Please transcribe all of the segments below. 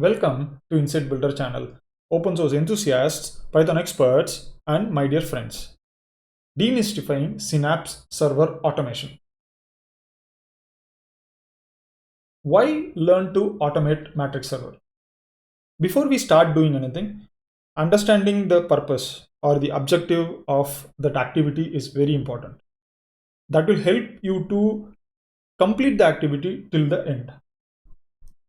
Welcome to Insight Builder channel, open source enthusiasts, Python experts, and my dear friends. Demystifying Synapse server automation. Why learn to automate Matrix server? Before we start doing anything, understanding the purpose or the objective of that activity is very important. That will help you to complete the activity till the end.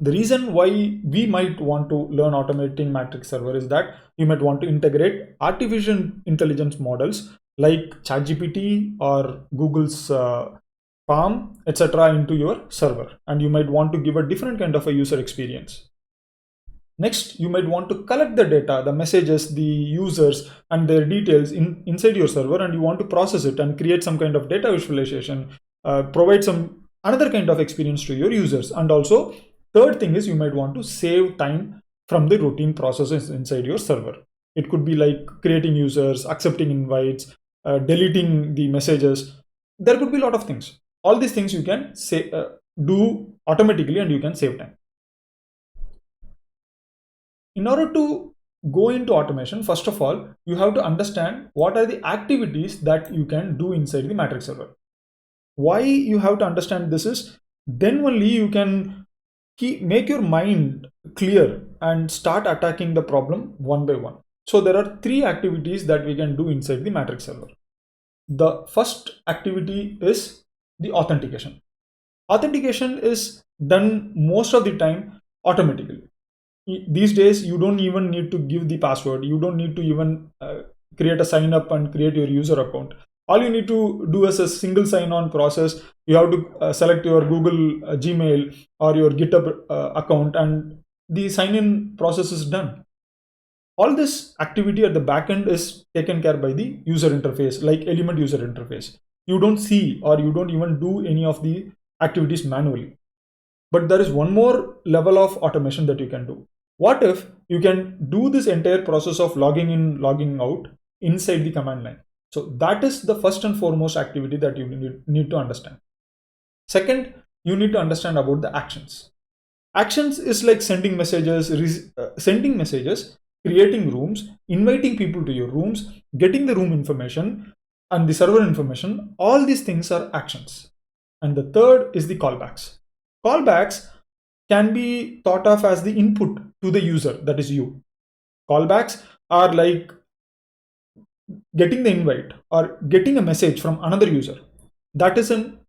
The reason why we might want to learn automating Matrix server is that you might want to integrate artificial intelligence models like ChatGPT or Google's Palm, etc. into your server, and you might want to give a different kind of a user experience. Next, you might want to collect the data, the messages, the users and their details inside your server, and you want to process it and create some kind of data visualization, provide some another kind of experience to your users. And also, third thing is you might want to save time from the routine processes inside your server. It could be like creating users, accepting invites, deleting the messages. There could be a lot of things. All these things you can do automatically and you can save time. In order to go into automation, first of all, you have to understand what are the activities that you can do inside the Matrix server. Why you have to understand this is, then only you can make your mind clear and start attacking the problem one by one. So there are three activities that we can do inside the Matrix server. The first activity is the authentication. Authentication is done most of the time automatically. These days, you don't even need to give the password. You don't need to even create a sign up and create your user account. All you need to do is a single sign-on process. You have to select your Google Gmail or your GitHub account, and the sign-in process is done. All this activity at the backend is taken care by the user interface, like Element user interface. You don't see or you don't even do any of the activities manually. But there is one more level of automation that you can do. What if you can do this entire process of logging in, logging out inside the command line? So that is the first and foremost activity that you need to understand. Second, you need to understand about the actions. Actions is like sending messages, creating rooms, inviting people to your rooms, getting the room information and the server information. All these things are actions. And the third is the callbacks. Callbacks can be thought of as the input to the user, that is you. Callbacks are like getting the invite or getting a message from another user. That is an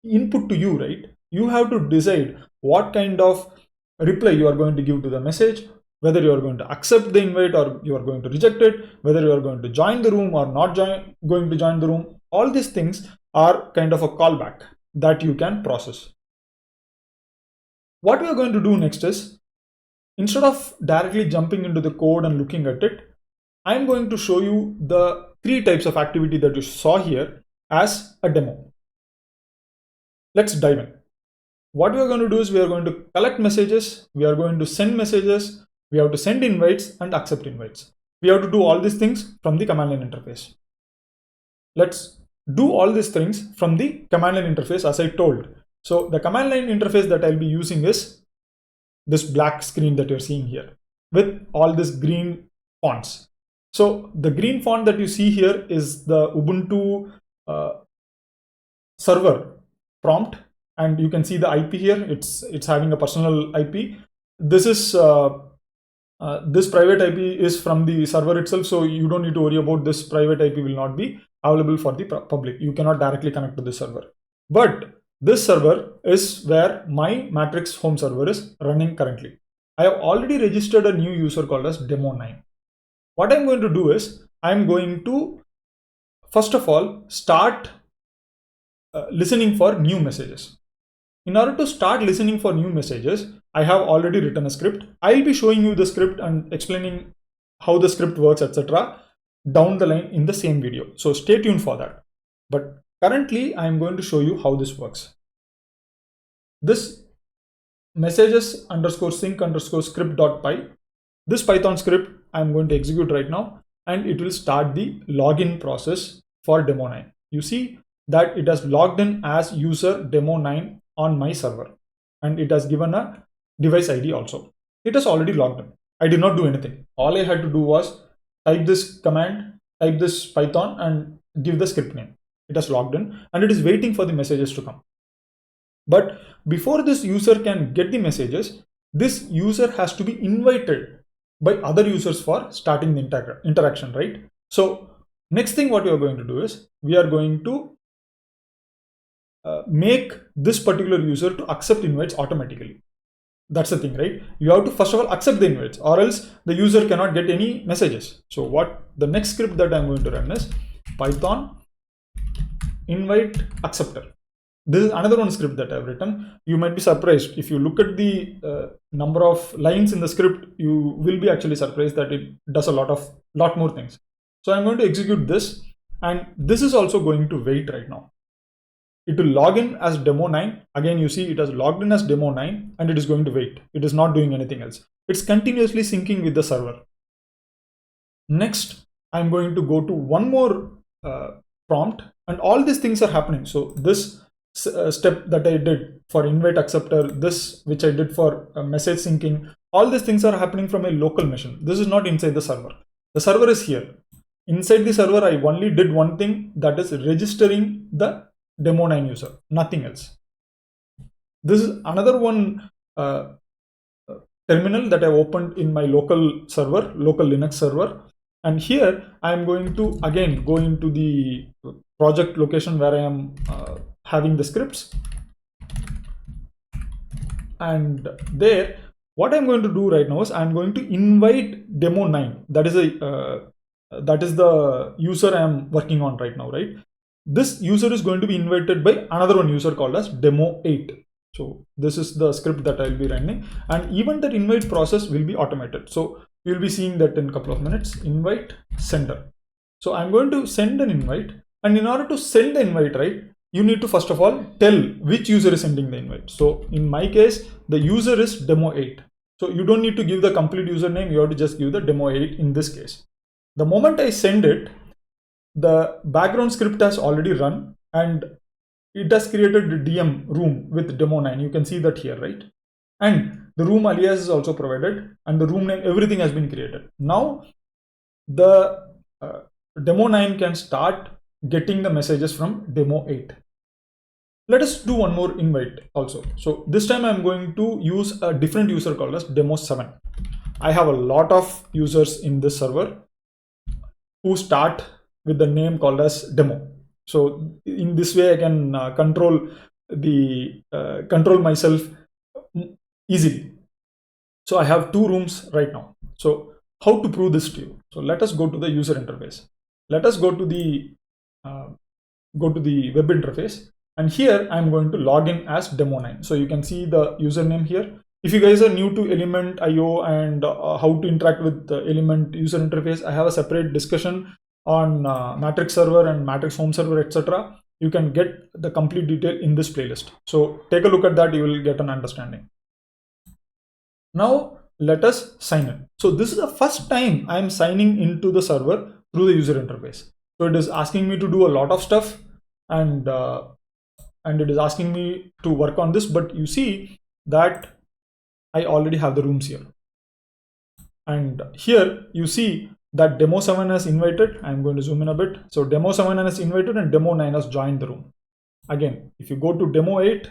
input to you, right? You have to decide what kind of reply you are going to give to the message, whether you are going to accept the invite or you are going to reject it, whether you are going to join the room or not going to join the room. All these things are kind of a callback that you can process. What we are going to do next is, instead of directly jumping into the code and looking at it, I'm going to show you the three types of activity that you saw here as a demo. Let's dive in. What we are going to do is we are going to collect messages, we are going to send messages, we have to send invites and accept invites. We have to do all these things from the command line interface. Let's do all these things from the command line interface as I told. So the command line interface that I'll be using is this black screen that you're seeing here with all these green fonts. So the green font that you see here is the Ubuntu server prompt, and you can see the IP here. It's having a personal IP. This is this private IP is from the server itself, so you don't need to worry about this. Private IP will not be available for the public. You cannot directly connect to the server. But this server is where my Matrix home server is running currently. I have already registered a new user called as Demo9. What I'm going to do is I'm going to, first of all, start listening for new messages. In order to start listening for new messages, I have already written a script. I'll be showing you the script and explaining how the script works, etc. down the line in the same video. So stay tuned for that. But currently, I'm going to show you how this works. This messages _sync _script.py. This Python script I'm going to execute right now, and it will start the login process for Demo9. You see that it has logged in as user Demo9 on my server, and it has given a device ID also. it has already logged in. I did not do anything. All I had to do was type this command, type this Python, and give the script name. It has logged in and it is waiting for the messages to come. But before this user can get the messages, this user has to be invited by other users for starting the interaction, right? So next thing what we are going to do is we are going to make this particular user to accept invites automatically. That's the thing, right? You have to first of all accept the invites, or else the user cannot get any messages. So what the next script that I'm going to run is Python invite acceptor. This is another one script that I've written. You might be surprised if you look at the number of lines in the script. You will be actually surprised that it does a lot more things. So I'm going to execute this, and this is also going to wait right now. It will log in as demo 9. Again, you see it has logged in as demo 9 and it is going to wait. It is not doing anything else. It's continuously syncing with the server. Next, I'm going to go to one more prompt, and all these things are happening. So this step that I did for invite acceptor, this which I did for message syncing, all these things are happening from a local machine. This is not inside the server. The server is here. Inside the server, I only did one thing, that is registering the demo 9 user, nothing else. This is another one terminal that I opened in my local server, local Linux server. And here I am going to again go into the project location where I am having the scripts. And there, what I'm going to do right now is I'm going to invite demo 9. That is the user I am working on right now, right? This user is going to be invited by another one user called as demo 8. So this is the script that I'll be running, and even that invite process will be automated. So you'll be seeing that in a couple of minutes. Invite sender. So I'm going to send an invite, and in order to send the invite, right, you need to first of all tell which user is sending the invite. So in my case, the user is demo 8. So you don't need to give the complete username. You have to just give the demo 8 in this case. The moment I send it, the background script has already run and it has created the DM room with demo 9. You can see that here, right? And the room alias is also provided, and the room name, everything has been created. Now the demo 9 can start getting the messages from demo 8. Let us do one more invite also. So this time I'm going to use a different user called as demo 7. I have a lot of users in this server who start with the name called as demo. So in this way I can control myself easily. So I have 2 rooms right now. So how to prove this to you? So let us go to the user interface. Let us go to the web interface, and here I'm going to log in as demo 9. So you can see the username here. If you guys are new to Element IO and how to interact with the Element user interface, I have a separate discussion on Matrix server and Matrix home server, etc. You can get the complete detail in this playlist. So take a look at that, you will get an understanding. Now let us sign in. So this is the first time I am signing into the server through the user interface. So it is asking me to do a lot of stuff, and it is asking me to work on this, but you see that I already have the rooms here. And here you see that demo 7 has invited. I'm going to zoom in a bit. So demo 7 has invited and demo 9 has joined the room. Again, if you go to demo 8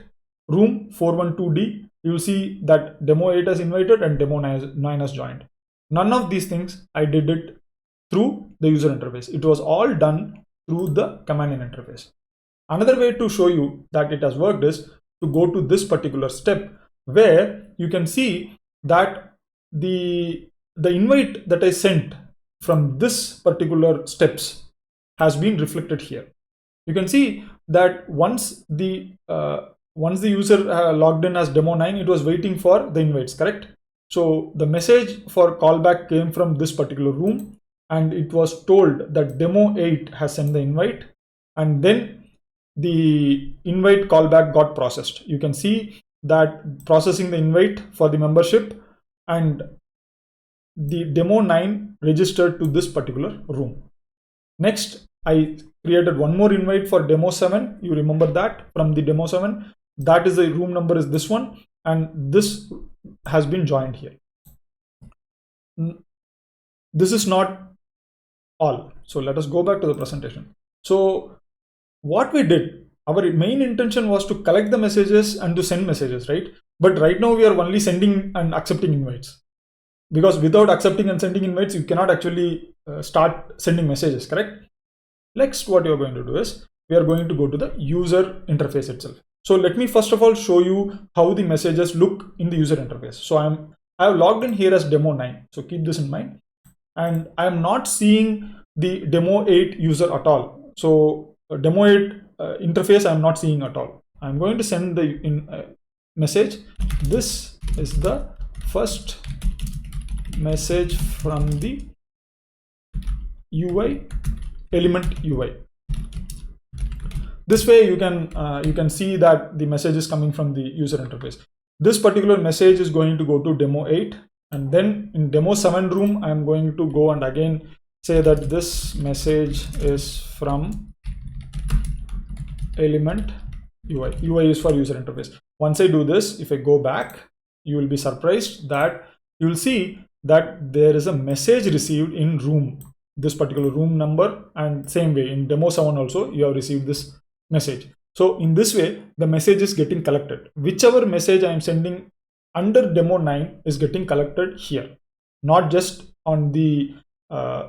room 412D, you will see that demo 8 has invited and demo 9 has joined. None of these things I did it through the user interface. It was all done through the command line interface. Another way to show you that it has worked is to go to this particular step, where you can see that the invite that I sent from this particular steps has been reflected here. You can see that once the user logged in as demo 9, it was waiting for the invites, correct? So the message for callback came from this particular room, and it was told that demo 8 has sent the invite, and then the invite callback got processed. You can see that processing the invite for the membership, and the demo 9 registered to this particular room. Next, I created one more invite for demo 7. You remember that from the demo 7, that is the room number is this one, and this has been joined here. This is not all. So let us go back to the presentation. So what we did, our main intention was to collect the messages and to send messages, right? But right now we are only sending and accepting invites, because without accepting and sending invites, you cannot actually start sending messages, correct? Next, what you're going to do is we are going to go to the user interface itself. So let me first of all show you how the messages look in the user interface. So I have logged in here as demo 9. So keep this in mind. And I am not seeing the demo 8 user at all. So demo 8 interface I am not seeing at all. I'm going to send the message. This is the first message from the UI element UI. This way you can see that the message is coming from the user interface. This particular message is going to go to demo 8, and then in demo 7 room I'm going to go and again say that this message is from element UI. UI is for user interface. Once I do this, if I go back, you will be surprised that you will see that there is a message received in room, this particular room number, and same way in demo 7 also you have received this message. So in this way the message is getting collected. Whichever message I am sending under demo 9 is getting collected here, not just on the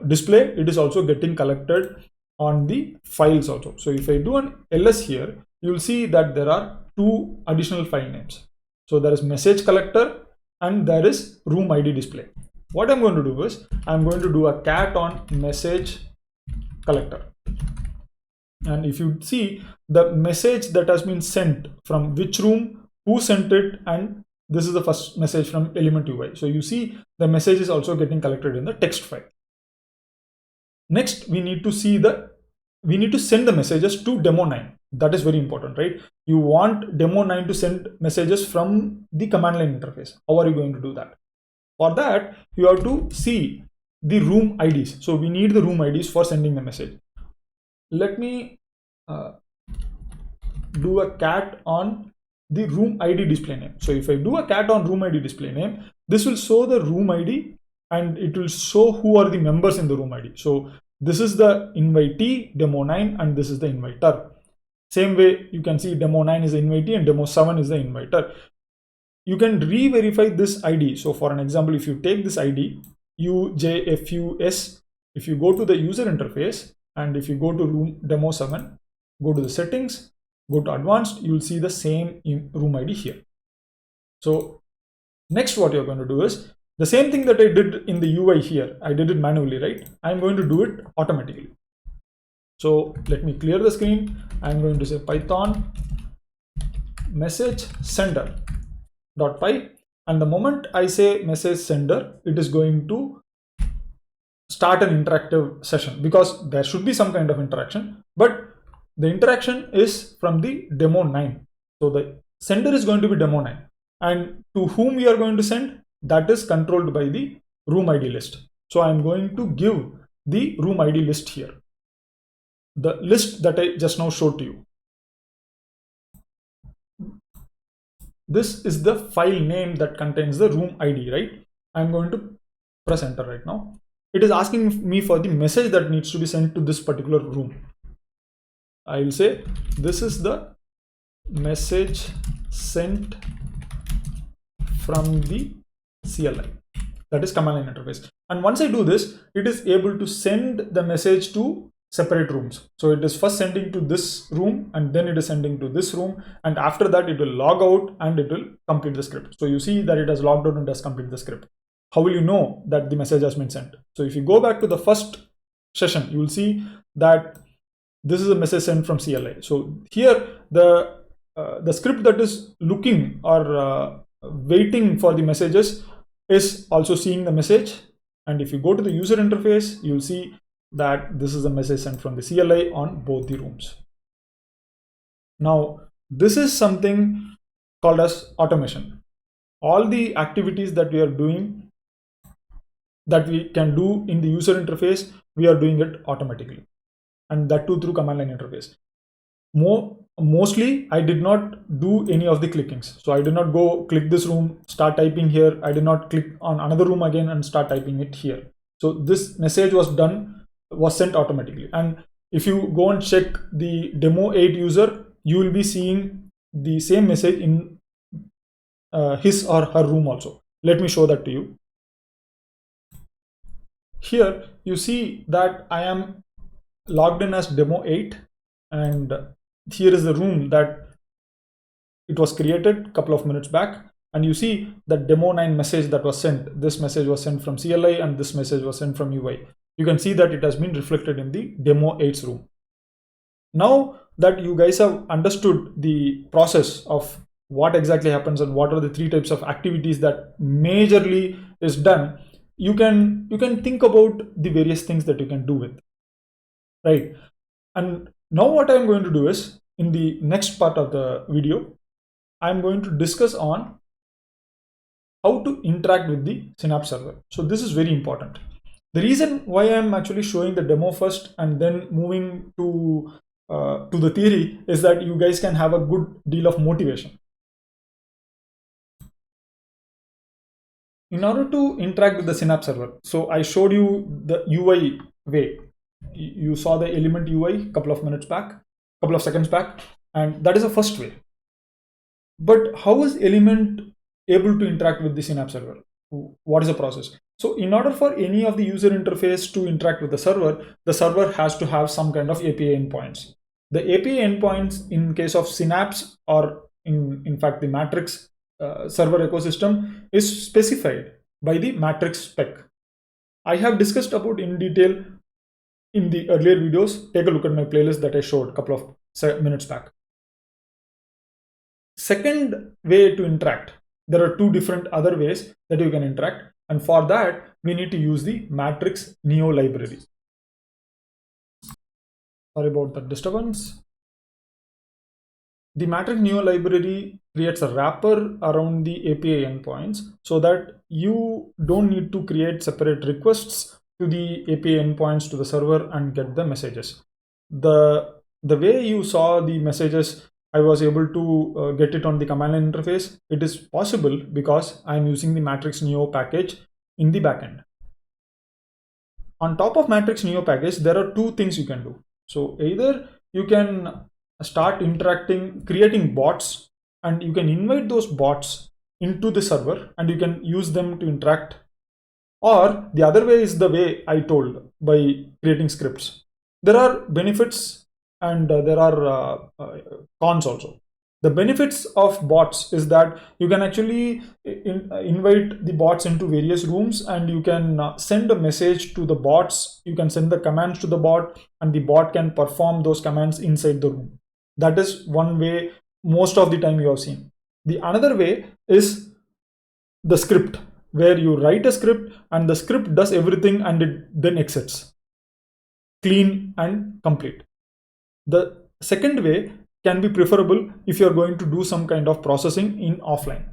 display, it is also getting collected on the files also. So if I do an ls here, you will see that there are two additional file names. So there is message collector and there is room ID display. What I'm going to do is I'm going to do a cat on message collector. And if you see the message that has been sent from which room, who sent it, and this is the first message from element UI. So you see the message is also getting collected in the text file. Next, we need to send the messages to demo 9. That is very important, right? You want demo 9 to send messages from the command line interface. How are you going to do that? For that, you have to see the room IDs. So we need the room IDs for sending the message. Let me do a cat on the room ID display name. So if I do a cat on room ID display name, this will show the room ID and it will show who are the members in the room ID. So this is the invitee, demo 9, and this is the inviter. Same way you can see demo 9 is the invitee and demo 7 is the inviter. You can re-verify this ID. So for an example, if you take this ID, UJFUS, if you go to the user interface and if you go to room demo 7, go to the settings, go to advanced, you will see the same room ID here. So next what you're going to do is the same thing that I did in the UI here. I did it manually, right? I'm going to do it automatically. So let me clear the screen. I'm going to say Python message sender .py, and the moment I say message sender, it is going to start an interactive session, because there should be some kind of interaction, but the interaction is from the demo 9. So the sender is going to be demo 9, and to whom we are going to send, that is controlled by the room ID list. So I'm going to give the room ID list here, the list that I just now showed to you. This is the file name that contains the room ID, right? I'm going to press enter right now. It is asking me for the message that needs to be sent to this particular room. I will say this is the message sent from the CLI, that is command line interface. And once I do this, it is able to send the message to separate rooms. So it is first sending to this room and then it is sending to this room, and after that it will log out and it will complete the script. So you see that it has logged out and has completed the script. How will you know that the message has been sent? So if you go back to the first session, you will see that this is a message sent from CLI. So here the script that is looking or waiting for the messages is also seeing the message. And if you go to the user interface, you'll see that this is a message sent from the CLI on both the rooms. Now, this is something called as automation. All the activities that we are doing, that we can do in the user interface, we are doing it automatically, and that too through command line interface. Mostly I did not do any of the clickings. So I did not go click this room, start typing here. I did not click on another room again and start typing it here. So this message was sent automatically. And if you go and check the demo 8 user, you will be seeing the same message in his or her room also. Let me show that to you. Here you see that I am logged in as demo 8, and here is the room that it was created a couple of minutes back, and you see the demo 9 message that was sent. This message was sent from CLI and this message was sent from UI. You can see that it has been reflected in the demo 8's room. Now that you guys have understood the process of what exactly happens and what are the 3 types of activities that majorly is done, you can think about the various things that you can do with, right? And now what I'm going to do is, in the next part of the video, I'm going to discuss on how to interact with the Synapse server. So this is very important. The reason why I'm actually showing the demo first and then moving to the theory is that you guys can have a good deal of motivation. In order to interact with the Synapse server, so I showed you the UI way. You saw the element UI couple of seconds back, and that is the first way. But how is element able to interact with the Synapse server? What is the process? So in order for any of the user interface to interact with the server has to have some kind of API endpoints. The API endpoints in case of Synapse, or in fact the Matrix server ecosystem, is specified by the Matrix spec. I have discussed about in detail in the earlier videos. Take a look at my playlist that I showed a couple of minutes back. Second way to interact, there are 2 different other ways that you can interact, and for that we need to use the Matrix-Nio library. Sorry about that disturbance. The Matrix-Nio library creates a wrapper around the API endpoints so that you don't need to create separate requests to the API endpoints to the server and get the messages. The way you saw the messages, I was able to get it on the command line interface. It is possible because I'm using the Matrix-Nio package in the backend. On top of Matrix-Nio package, there are 2 things you can do. So either you can start creating bots, and you can invite those bots into the server and you can use them to interact. Or the other way is the way I told, by creating scripts. There are benefits and there are cons also. The benefits of bots is that you can actually invite the bots into various rooms, and you can send a message to the bots. You can send the commands to the bot, and the bot can perform those commands inside the room. That is one way most of the time you have seen. The another way is the script, where you write a script and the script does everything and it then exits clean and complete. The second way can be preferable if you're going to do some kind of processing in offline,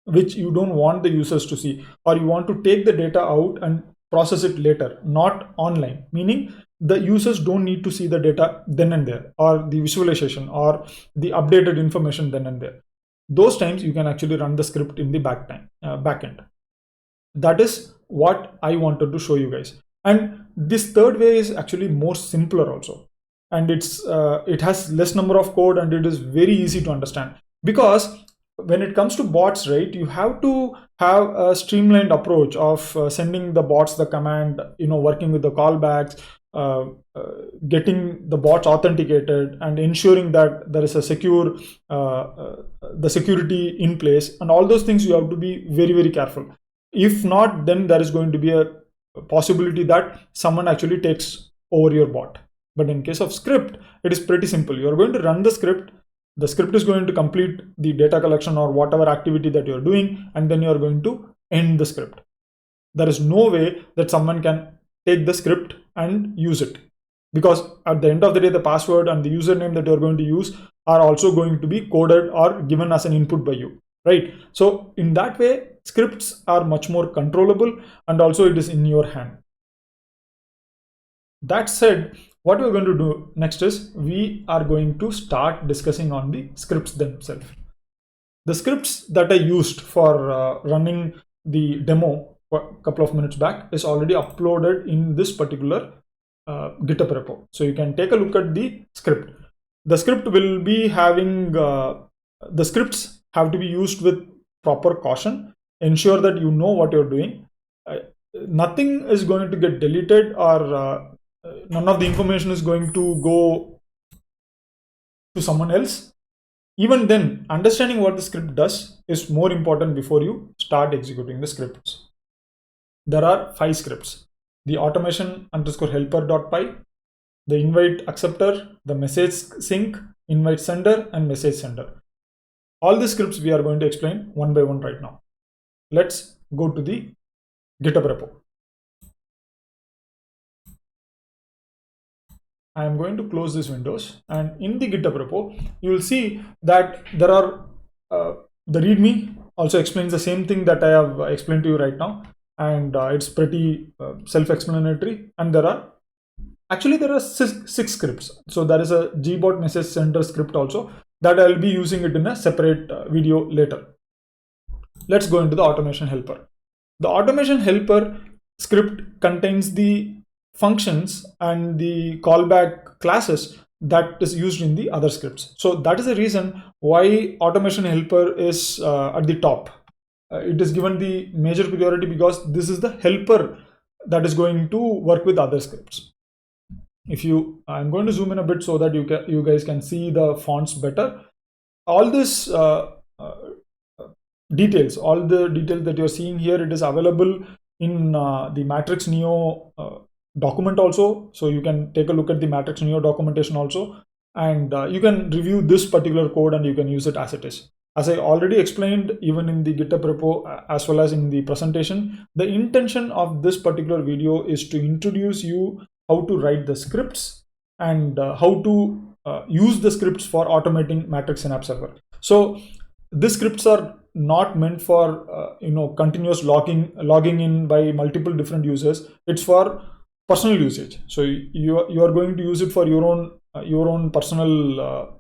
which you don't want the users to see, or you want to take the data out and process it later, not online, meaning the users don't need to see the data then and there, or the visualization or the updated information then and there. Those times you can actually run the script in the backend. That is what I wanted to show you guys. And this third way is actually more simpler also, and it has less number of code, and it is very easy to understand. Because when it comes to bots, right, you have to have a streamlined approach of sending the bots the command, working with the callbacks, getting the bots authenticated, and ensuring that there is a secure the security in place, and all those things you have to be very, very careful. If not, then there is going to be a possibility that someone actually takes over your bot. But in case of script, it is pretty simple. You are going to run the script. The script is going to complete the data collection or whatever activity that you're doing, and then you're going to end the script. There is no way that someone can take the script and use it, because at the end of the day, the password and the username that you're going to use are also going to be coded or given as an input by you, right? So in that way, scripts are much more controllable, and also it is in your hand. That said, what we're going to do next is we are going to start discussing on the scripts themselves. The scripts that I used for running the demo a couple of minutes back is already uploaded in this particular GitHub repo. So you can take a look at the script. The script will be having, the scripts have to be used with proper caution. Ensure that you know what you're doing. Nothing is going to get deleted, or none of the information is going to go to someone else. Even then, understanding what the script does is more important before you start executing the scripts. There are 5 scripts: the automation _ helper.py, the invite acceptor, the message sync, invite sender, and message sender. All the scripts we are going to explain one by one right now. Let's go to the GitHub repo. I am going to close this windows, and in the GitHub repo, you will see that there are the README also explains the same thing that I have explained to you right now, and it's pretty self-explanatory. And there are 6 scripts. So there is a gbot message sender script also that I'll be using it in a separate video later. Let's go into the automation helper. The automation helper script contains the functions and the callback classes that is used in the other scripts. So that is the reason why automation helper is at the top. It is given the major priority because this is the helper that is going to work with other scripts. I'm going to zoom in a bit so that you guys can see the fonts better. All this details, all the details that you're seeing here, it is available in the Matrix-Nio document also. So you can take a look at the Matrix-Nio documentation also, and you can review this particular code and you can use it as it is. As I already explained, even in the GitHub repo as well as in the presentation, the intention of this particular video is to introduce you how to write the scripts and how to use the scripts for automating Matrix-Synapse server. So these scripts are not meant for continuous logging in by multiple different users. It's for personal usage. So you are going to use it for your own personal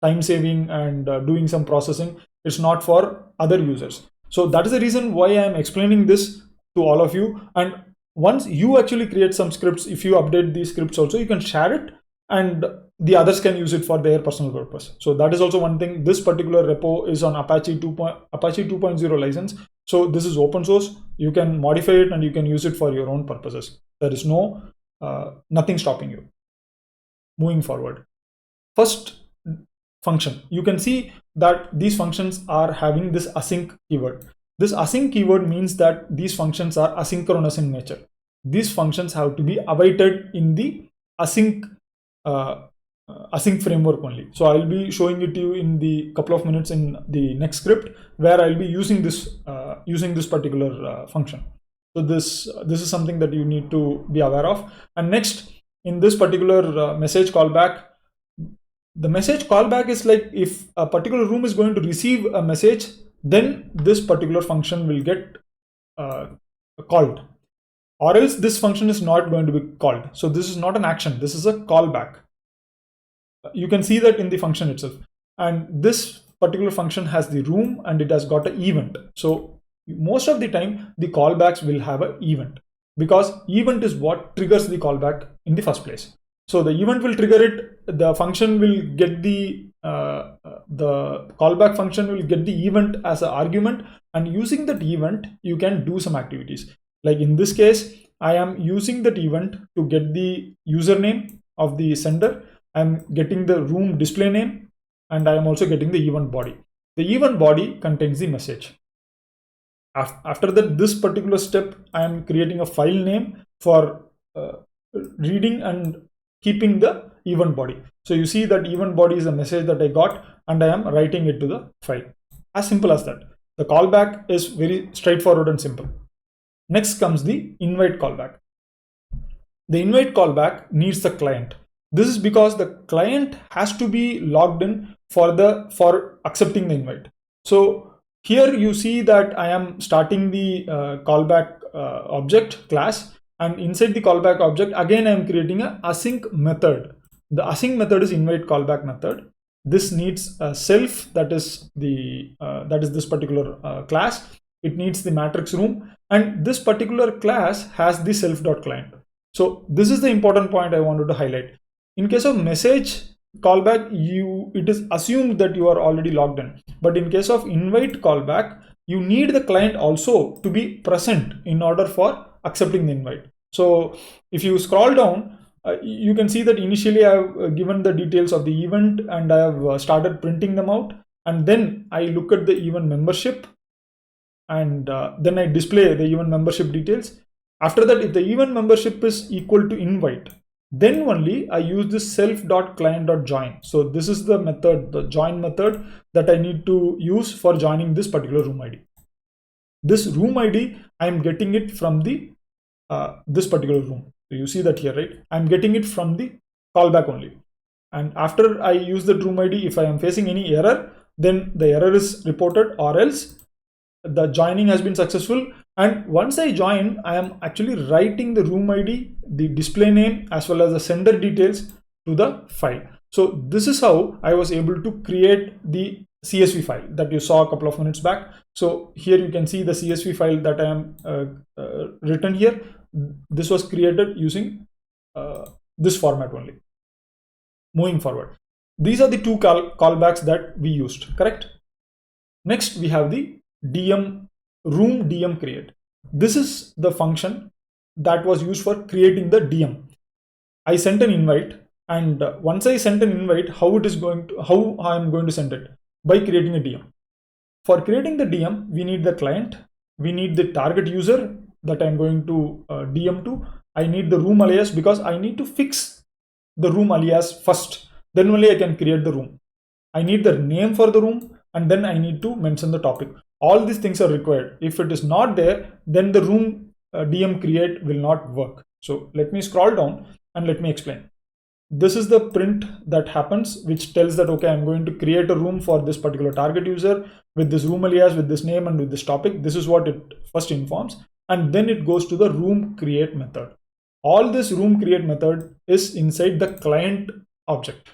time saving and doing some processing. It's not for other users. So that is the reason why I am explaining this to all of you. And once you actually create some scripts, if you update these scripts also, you can share it and the others can use it for their personal purpose. So that is also one thing. This particular repo is on Apache 2.0 license. So this is open source. You can modify it and you can use it for your own purposes. There is nothing stopping you. Moving forward. First function, you can see that these functions are having this async keyword. This async keyword means that these functions are asynchronous in nature. These functions have to be awaited in the async framework only. So I'll be showing it to you in the couple of minutes in the next script where I'll be using this particular function. So this is something that you need to be aware of. And next, in this particular message callback, the message callback is like if a particular room is going to receive a message, then this particular function will get called, or else this function is not going to be called. So this is not an action, this is a callback. You can see that in the function itself. And this particular function has the room and it has got an event. So most of the time the callbacks will have an event, because event is what triggers the callback in the first place. So the event will trigger it, the function will get the callback function will get the event as an argument, and using that event you can do some activities. Like in this case, I am using that event to get the username of the sender. I'm getting the room display name, and I am also getting the event body. The event body contains the message. After that, this particular step, I am creating a file name for reading and keeping the event body. So you see that event body is a message that I got, and I am writing it to the file. As simple as that. The callback is very straightforward and simple. Next comes the invite callback. The invite callback needs the client. This is because the client has to be logged in for accepting the invite. So here you see that I am starting the callback object class, And inside the callback object, again, I'm creating a async method. The async method is invite callback method. This needs a self, that is this particular class. It needs the matrix room, and this particular class has the self.client. So this is the important point I wanted to highlight. In case of message callback, it is assumed that you are already logged in. But in case of invite callback, you need the client also to be present in order for accepting the invite. So if you scroll down, you can see that initially I have given the details of the event and I have started printing them out. And then I look at the event membership, and then I display the event membership details. After that, if the event membership is equal to invite, then only I use this self.client.join. So this is the method, the join method, that I need to use for joining this particular room ID. This room ID, I'm getting it from the this particular room. So you see that here, right? I'm getting it from the callback only. And after I use the room ID, if I am facing any error, then the error is reported, or else the joining has been successful. And once I join, I am actually writing the room ID, the display name, as well as the sender details to the file. So this is how I was able to create the CSV file that you saw a couple of minutes back. So here you can see the CSV file that I am written here. This was created using this format only. Moving forward, these are the two callbacks that we used, correct? Next, we have the DM room DM create. This is the function that was used for creating the DM. I sent an invite, and once I sent an invite, how I'm going to send it? By creating a DM. For creating the DM, we need the client, we need the target user that I'm going to DM to. I need the room alias, because I need to fix the room alias first. Then only I can create the room. I need the name for the room, and then I need to mention the topic. All these things are required. If it is not there, then the room DM create will not work. So let me scroll down and let me explain. This is the print that happens, which tells that, okay, I'm going to create a room for this particular target user with this room alias, with this name, and with this topic. This is what it first informs. And then it goes to the room create method. All this room create method is inside the client object.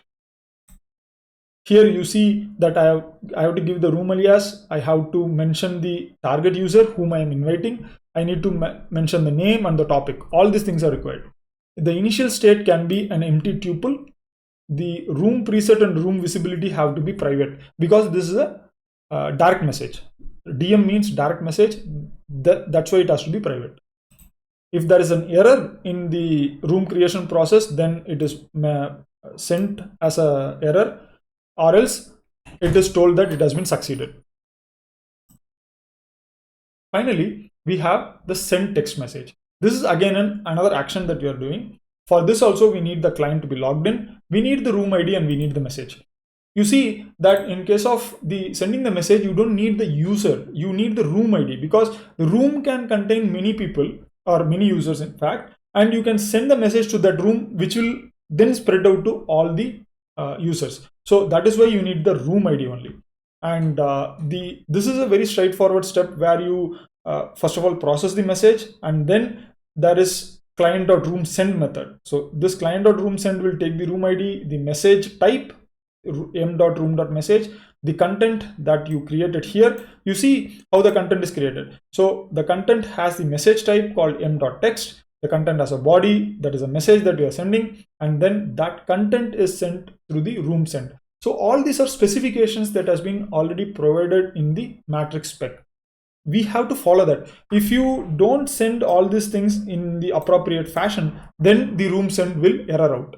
Here you see that I have to give the room alias. I have to mention the target user whom I am inviting. I need to mention the name and the topic. All these things are required. The initial state can be an empty tuple. The room preset and room visibility have to be private, because this is a direct message. DM means direct message. That's why it has to be private. If there is an error in the room creation process, then it is sent as an error, or else it is told that it has been succeeded. Finally, we have the send text message. This is again another action that we are doing. For this also, we need the client to be logged in. We need the room ID and we need the message. You see that in case of the sending the message, you don't need the user. You need the room ID, because the room can contain many people or many users, in fact, and you can send the message to that room, which will then spread out to all the users. So that is why you need the room ID only. And this is a very straightforward step where you first of all process the message, and then there is client.room_send method. So this client.room_send will take the room ID, the message type m.room.message, the content that you created here. You see how the content is created. So the content has the message type called m.text. The content has a body, that is a message that you are sending, and then that content is sent through the room send. So all these are specifications that has been already provided in the matrix spec. We have to follow that. If you don't send all these things in the appropriate fashion, then the room send will error out.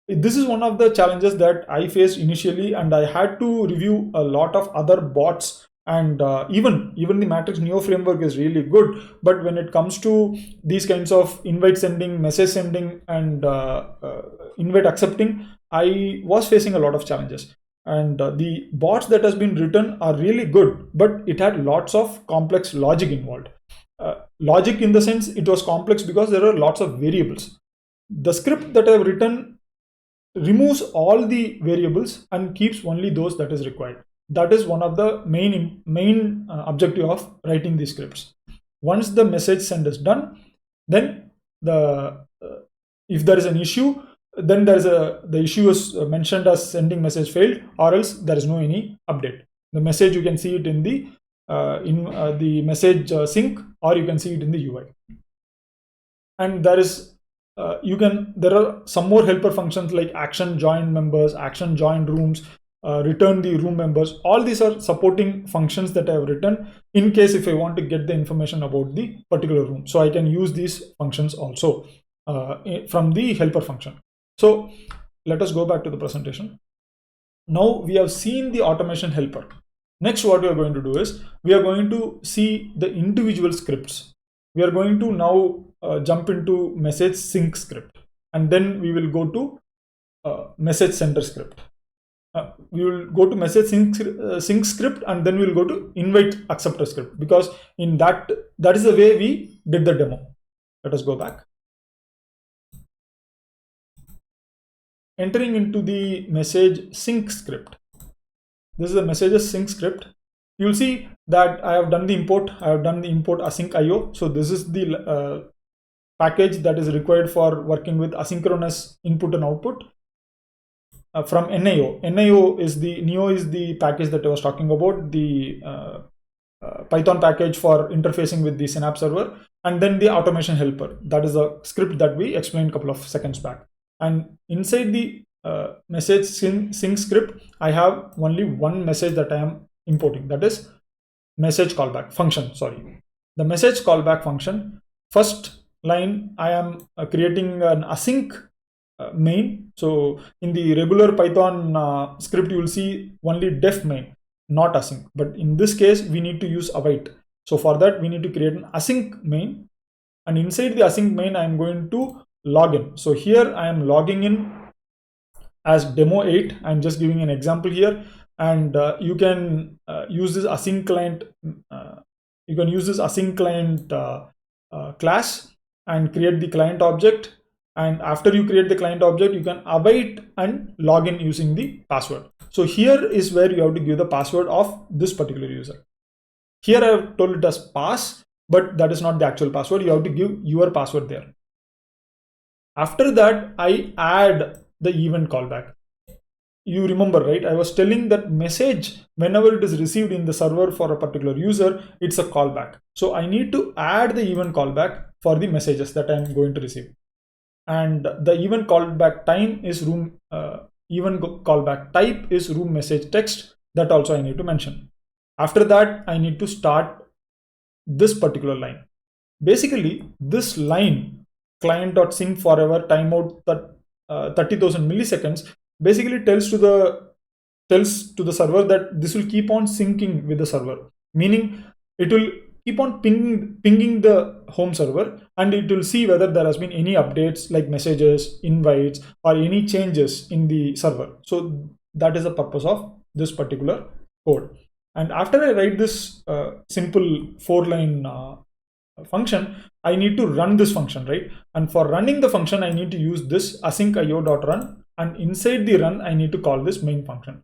This is one of the challenges that I faced initially, and I had to review a lot of other bots. And even the Matrix-Nio framework is really good, but when it comes to these kinds of invite sending, message sending, and invite accepting, I was facing a lot of challenges. And the bots that has been written are really good, but it had lots of complex logic involved. Logic in the sense it was complex because there are lots of variables. The script that I have written removes all the variables and keeps only those that is required. That is one of the main objective of writing these scripts. Once the message send is done, then if there is an issue, then the issue is mentioned as sending message failed, or else there is no any update. The message, you can see it in the message sync, or you can see it in the UI. And there are some more helper functions like action join members, action join rooms, return the room members. All these are supporting functions that I have written in case if I want to get the information about the particular room. So I can use these functions also from the helper function. So let us go back to the presentation. Now we have seen the automation helper. Next, what we are going to do is we are going to see the individual scripts. We are going to now jump into message sync script, and then we will go to message sender script. We will go to message sync script, and then we will go to invite acceptor script, because in that is the way we did the demo. Let us go back. Entering into the message sync script. This is the messages sync script. You'll see that I have done the import. I have done the import async IO. So this is the package that is required for working with asynchronous input and output from Nio. Nio is the package that I was talking about, the Python package for interfacing with the Synapse server, and then the automation helper. That is a script that we explained a couple of seconds back. And inside the message sync script, I have only one message that I am importing, that is message callback function. Sorry, the message callback function. First line, I am creating an async main. So in the regular Python script, you will see only def main, not async. But in this case, we need to use await. So for that, we need to create an async main. And inside the async main, I am going to log in. So here I am logging in as demo 8. I'm just giving an example here, and you can use this async client. You can use this async client class and create the client object. And after you create the client object, you can await and log in using the password. So here is where you have to give the password of this particular user. Here I have told it as pass, but that is not the actual password. You have to give your password there. After that, I add the event callback. You remember, right? I was telling that message, whenever it is received in the server for a particular user, it's a callback. So I need to add the event callback for the messages that I'm going to receive. And the event callback time is room, event callback type is room message text. That also I need to mention. After that, I need to start this particular line. Basically, this line, client.sync forever timeout 30,000 milliseconds, basically tells to the server that this will keep on syncing with the server, meaning it will keep on pinging the home server, and it will see whether there has been any updates like messages, invites, or any changes in the server. So that is the purpose of this particular code. And after I write this simple 4-line function, I need to run this function, right? And for running the function, I need to use this async io.run, and inside the run, I need to call this main function.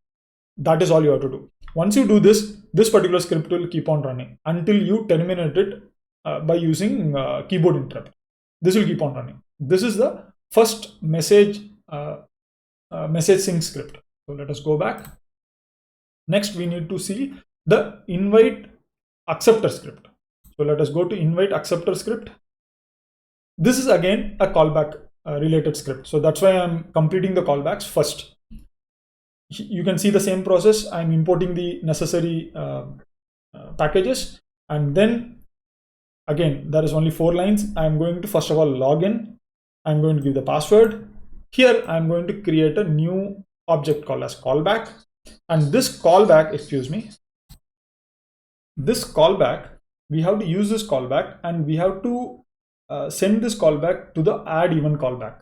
That is all you have to do. Once you do this, this particular script will keep on running until you terminate it by using keyboard interrupt. This will keep on running. This is the first message sync script. So let us go back. Next, we need to see the invite acceptor script. So let us go to invite acceptor script. This is again a callback related script. So that's why I'm completing the callbacks first. You can see the same process. I'm importing the necessary packages, and then again, there is only 4 lines. I'm going to first of all log in. I'm going to give the password. Here, I'm going to create a new object called as callback. And this callback, this callback, we have to use this callback, and we have to send this callback to the add event callback.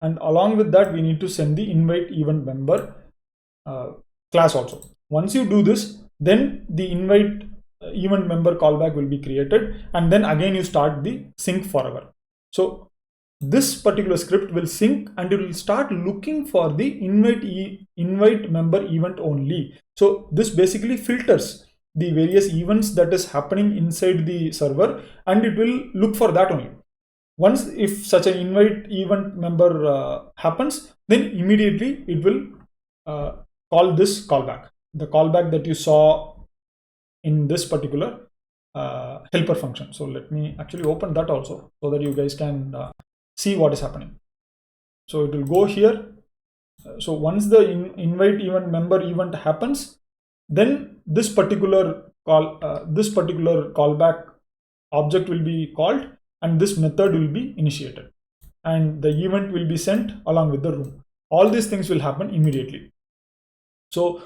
And along with that, we need to send the invite event member class also. Once you do this, then the invite event member callback will be created, and then again you start the sync forever. So this particular script will sync, and it will start looking for the invite member event only. So this basically filters the various events that is happening inside the server, and it will look for that only. Once if such an invite event member happens, then immediately it will call this callback, the callback that you saw in this particular helper function. So let me actually open that also so that you guys can see what is happening. So it will go here. So once the invite event member event happens, then this particular callback object will be called, and this method will be initiated, and the event will be sent along with the room. All these things will happen immediately. So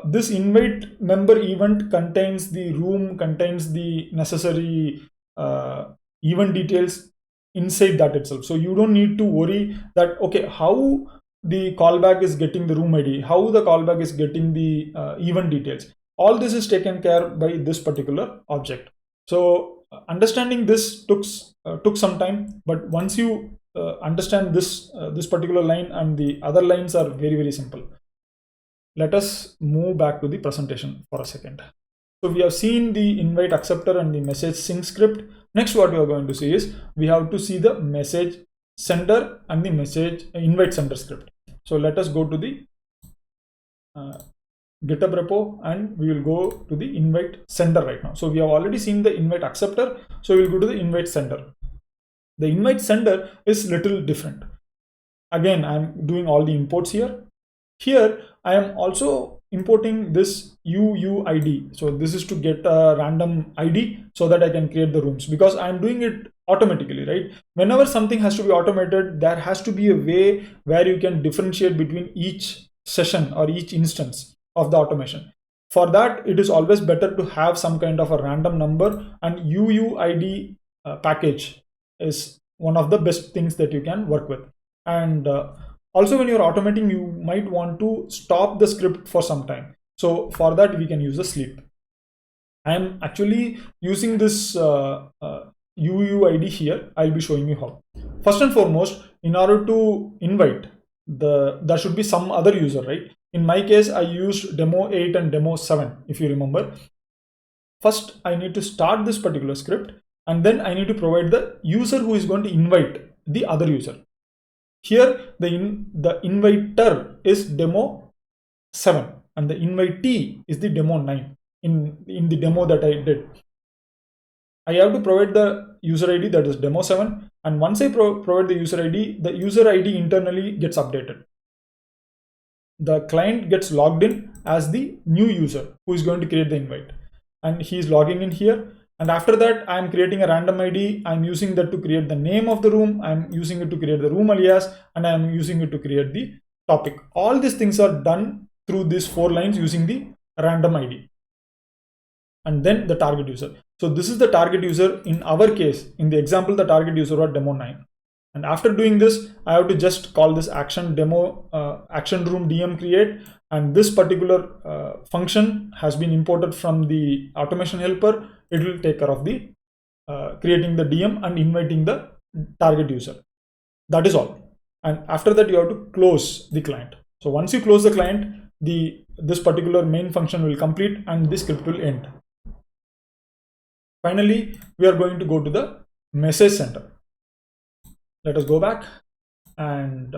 this invite member event contains the room, contains the necessary event details inside that itself. So you don't need to worry that, okay, how the callback is getting the room ID, how the callback is getting the event details. All this is taken care by this particular object. So understanding this took some time, but once you understand this particular line, and the other lines are very, very simple. Let us move back to the presentation for a second. So we have seen the invite acceptor and the message sync script. Next, what we are going to see is we have to see the message sender and the message invite sender script. So let us go to the GitHub repo, and we will go to the invite sender right now. So we have already seen the invite acceptor, so we will go to the invite sender. The invite sender is little different. Again, I'm doing all the imports here. Here I am also importing this UUID. So this is to get a random ID so that I can create the rooms, because I'm doing it automatically, right? Whenever something has to be automated, there has to be a way where you can differentiate between each session or each instance of the automation. For that, it is always better to have some kind of a random number, and UUID package is one of the best things that you can work with. And also, when you're automating, you might want to stop the script for some time. So for that, we can use a sleep. I'm actually using this UUID here. I'll be showing you how. First and foremost, in order to invite, there should be some other user, right? In my case, I used demo 8 and demo 7, if you remember. First, I need to start this particular script, and then I need to provide the user who is going to invite the other user. Here, the inviter is demo 7, and the invitee is the demo 9 in the demo that I did. I have to provide the user ID, that is demo 7, and once I provide the user ID internally gets updated. The client gets logged in as the new user who is going to create the invite, and he is logging in here. And after that, I'm creating a random ID. I'm using that to create the name of the room. I'm using it to create the room alias, and I'm using it to create the topic. All these things are done through these 4 lines using the random ID. And then the target user. So this is the target user. In our case, in the example, the target user was demo 9. And after doing this, I have to just call this action demo action room DM create, and this particular function has been imported from the automation helper. It will take care of the creating the DM and inviting the target user. That is all. And after that, you have to close the client. So once you close the client, this particular main function will complete and the script will end. Finally, we are going to go to the message sender. Let us go back and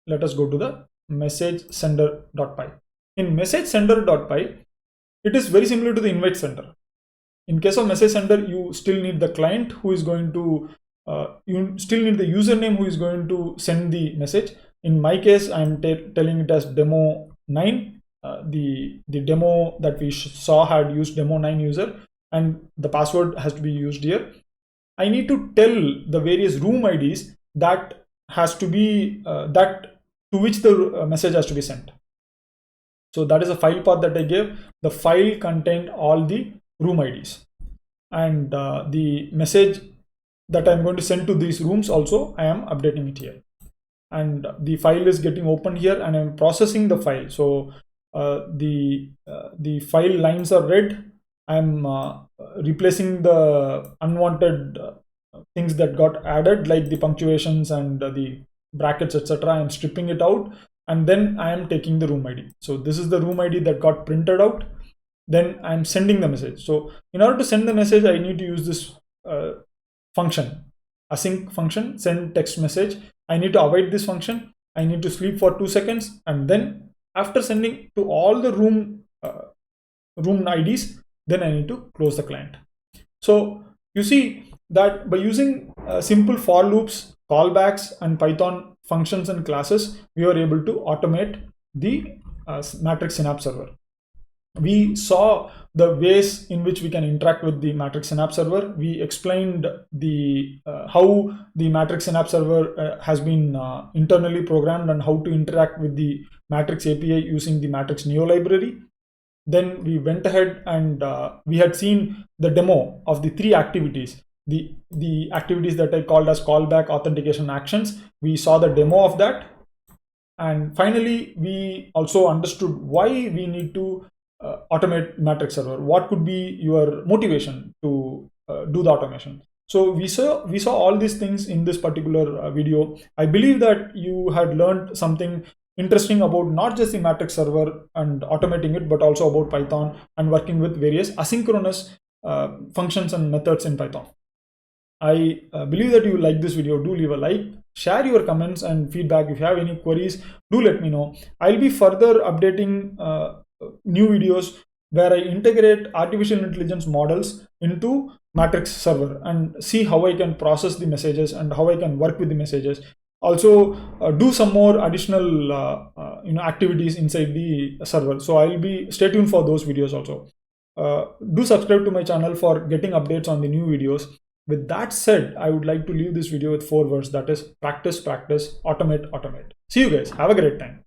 let us go to the message sender.py. In message sender.py, it is very similar to the invite sender. In case of message sender, you still need the client who is going to, you still need the username who is going to send the message. In my case, I'm telling it as demo 9. The demo that we saw had used demo 9 user, and the password has to be used here. I need to tell the various room IDs that has to be to which the message has to be sent. So that is a file path that I gave. The file contained all the room IDs, and the message that I'm going to send to these rooms also, I am updating it here. And the file is getting opened here, and I'm processing the file. So the file lines are red. I'm replacing the unwanted things that got added, like the punctuations and the brackets, etc. I'm stripping it out, and then I am taking the room ID. So this is the room ID that got printed out. Then I'm sending the message. So in order to send the message, I need to use this function, async function, send text message. I need to await this function. I need to sleep for 2 seconds, and then after sending to all the room IDs, then I need to close the client. So you see that by using simple for loops, callbacks, and Python functions and classes, we were able to automate the Matrix Synapse server. We saw the ways in which we can interact with the Matrix Synapse server. We explained the how the Matrix Synapse server has been internally programmed and how to interact with the Matrix API using the Matrix-Nio library. Then we went ahead and we had seen the demo of the 3 activities, the activities that I called as callback, authentication, actions. We saw the demo of that, and finally we also understood why we need to automate Matrix server. What could be your motivation to do the automation? So we saw all these things in this particular video. I believe that you had learned something interesting about not just the Matrix server and automating it, but also about Python and working with various asynchronous functions and methods in Python. I believe that you like this video. Do leave a like, share your comments and feedback. If you have any queries, do let me know. I'll be further updating new videos where I integrate artificial intelligence models into Matrix server and see how I can process the messages and how I can work with the messages. Also do some more additional activities inside the server. So I'll be stay tuned for those videos also. Do subscribe to my channel for getting updates on the new videos. With that said, I would like to leave this video with 4 words, that is practice, practice, automate, automate. See you guys. Have a great time.